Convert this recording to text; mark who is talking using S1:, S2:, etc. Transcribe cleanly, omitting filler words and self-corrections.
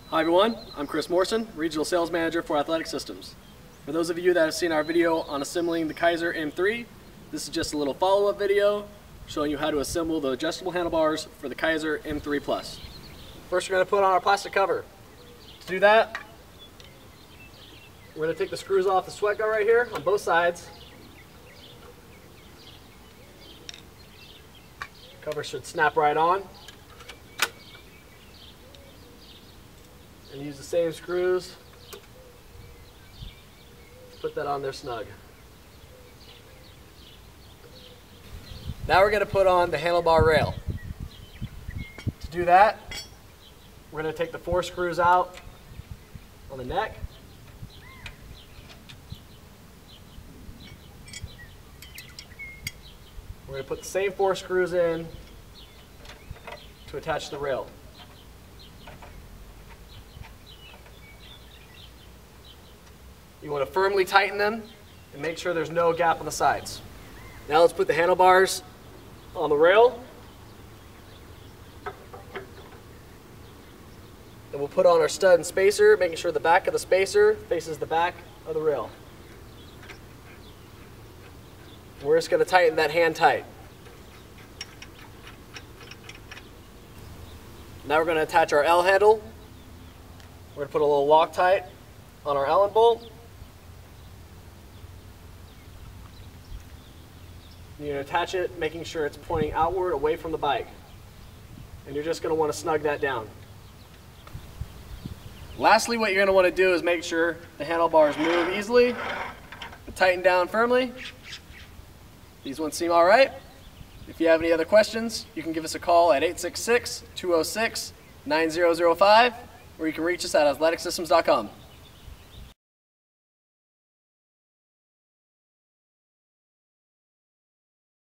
S1: Hi everyone, I'm Chris Morrison, Regional Sales Manager for Athletic Systems. For those of you that have seen our video on assembling the Keiser M3, this is just a little follow-up video showing you how to assemble the adjustable handlebars for the Keiser M3 Plus. First we're going to put on our plastic cover. To do that, we're going to take the screws off the sweat gut right here on both sides. Cover should snap right on. And use the same screws to put that on there snug. Now we're going to put on the handlebar rail. To do that, we're going to take the 4 screws out on the neck. We're going to put the same 4 screws in to attach the rail. You want to firmly tighten them and make sure there's no gap on the sides. Now let's put the handlebars on the rail. And we'll put on our stud and spacer, making sure the back of the spacer faces the back of the rail. We're just going to tighten that hand tight. Now we're going to attach our L handle. We're going to put a little Loctite on our Allen bolt. You're going to attach it, making sure it's pointing outward away from the bike. And you're just going to want to snug that down. Lastly, what you're going to want to do is make sure the handlebars move easily, but tighten down firmly. These ones seem all right. If you have any other questions, you can give us a call at 866-206-9005, or you can reach us at athleticsystems.com.